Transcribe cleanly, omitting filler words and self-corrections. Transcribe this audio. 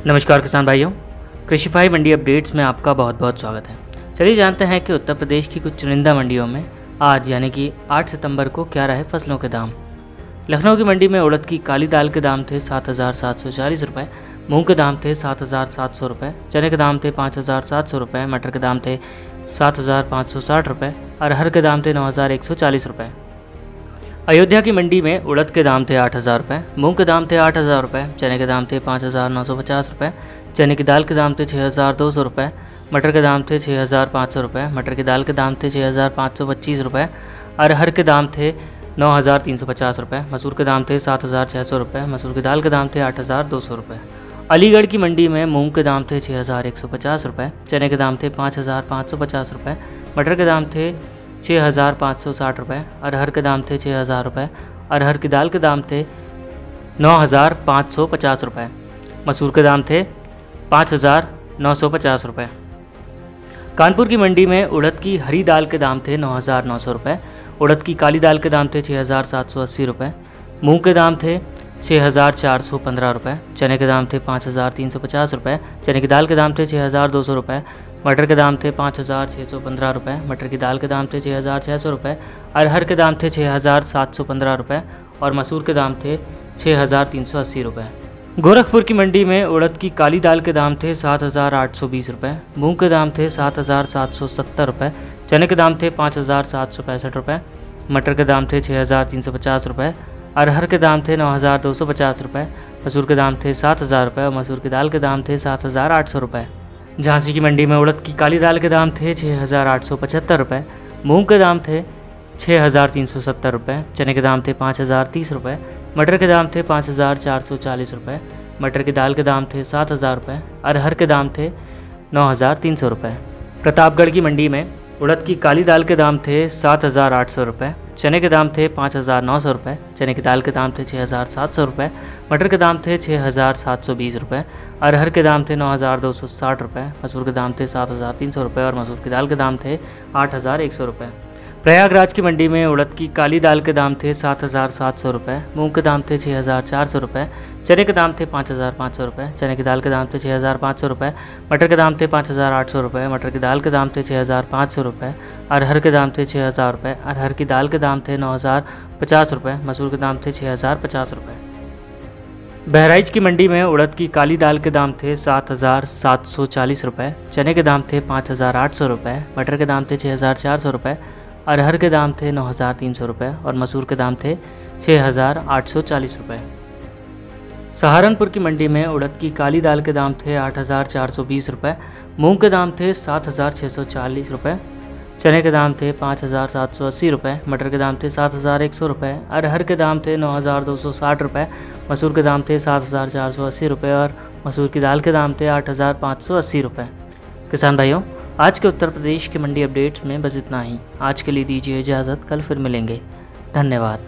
नमस्कार किसान भाइयों, कृषिफाई मंडी अपडेट्स में आपका बहुत बहुत स्वागत है। चलिए जानते हैं कि उत्तर प्रदेश की कुछ चुनिंदा मंडियों में आज यानी कि 8 सितंबर को क्या रहे फसलों के दाम। लखनऊ की मंडी में उड़द की काली दाल के दाम थे 7,740 रुपये, मूंग के दाम थे 7,700 रुपये, चने के दाम थे 5,700 रुपये, मटर के दाम थे 7,560 रुपये, अरहर के दाम थे 9,140 रुपये। अयोध्या की मंडी में उड़द के दाम थे 8,000 रुपये, मूंग के दाम थे 8,000 रुपये, चने के दाम थे 5,950 रुपये, चने की दाल के दाम थे 6,200 रुपये, मटर के दाम थे 6,500 रुपये, मटर की दाल के दाम थे 6,525 रुपये, अरहर के दाम थे 9,350 रुपये, मसूर के दाम थे 7,600 रुपये, मसूर की दाल के दाम थे 8,200 रुपये। अलीगढ़ की मंडी में मूंग के दाम थे 6,150 रुपये, चने के दाम थे 5,550 रुपये, मटर के दाम थे 6,560 रुपये, अरहर के दाम थे 6,000 रुपये, अरहर की दाल के दाम थे 9,550 रुपये, मसूर के दाम थे 5,950 रुपये। कानपुर की मंडी में उड़द की हरी दाल के दाम थे 9,900 रुपये, उड़द की काली दाल के दाम थे 6,780 रुपये, मूंग के दाम थे 6,415 रुपये, चने के दाम थे 5,350 रुपये, चने की दाल के दाम थे 6,200 रुपये, मटर के दाम थे 5,615 रुपये, मटर की दाल के दाम थे 6,600 रुपये, अरहर के दाम थे 6,715 रुपये और मसूर के दाम थे 6,380 रुपये। गोरखपुर की मंडी में उड़द की काली दाल के दाम थे 7,820 रुपये, मूंग के दाम थे 7,770 रुपये, चने के दाम थे 5,765 रुपये, मटर के दाम थे 6,350 रुपये, अरहर के दाम थे 9,250 रुपये, मसूर के दाम थे 7,000 रुपये और मसूर की दाल के दाम थे 7,800 रुपये। झांसी की मंडी में उड़द की काली दाल के दाम थे 6,875 रुपये, मूंग के दाम थे 6,370 रुपये, चने के दाम थे 5,030 रुपये, मटर के दाम थे 5,440 रुपये, मटर की दाल के दाम थे 7,000 रुपये, अरहर के दाम थे 9,300 रुपये। प्रतापगढ़ की मंडी में उड़द की काली दाल के दाम थे 7,800 रुपये, चने के दाम थे 5,900 रुपये, चने की दाल के दाम थे 6,700 रुपये, मटर के दाम थे 6,720 रुपये, अरहर के दाम थे 9,260 रुपये, मसूर के दाम थे 7,300 रुपये और मसूर की दाल के दाम थे 8,100 रुपये। प्रयागराज की मंडी में उड़द की काली दाल के दाम थे 7,700 रुपये, मूंग के दाम थे 6,400 रुपये, चने के दाम थे 5,500 रुपये, चने की दाल के दाम थे 6,500 रुपये, मटर के दाम थे 5,800 रुपये, मटर की दाल के दाम थे 6,500 रुपये, अरहर के दाम थे 6,000 रुपये, अरहर की दाल के दाम थे 9,050 रुपये, मसूर के दाम थे 6,050 रुपये। बहराइच की मंडी में उड़द की काली दाल के दाम थे 7,740 रुपये, चने के दाम थे 5,800 रुपये, मटर के दाम थे 6,400 रुपये, अरहर के दाम थे 9,300 रुपये और मसूर के दाम थे 6,840 रुपये। सहारनपुर की मंडी में उड़द की काली दाल के दाम थे 8,420 रुपये, मूंग के दाम थे 7,640 रुपये, चने के दाम थे 5,780 रुपये, मटर के दाम थे 7,100 रुपये, अरहर के दाम थे 9,260 रुपये, मसूर के दाम थे 7,480 रुपये और मसूर की दाल के दाम थे 8,580 रुपये। किसान भाइयों, आज के उत्तर प्रदेश के मंडी अपडेट्स में बस इतना ही। आज के लिए दीजिए इजाज़त, कल फिर मिलेंगे। धन्यवाद।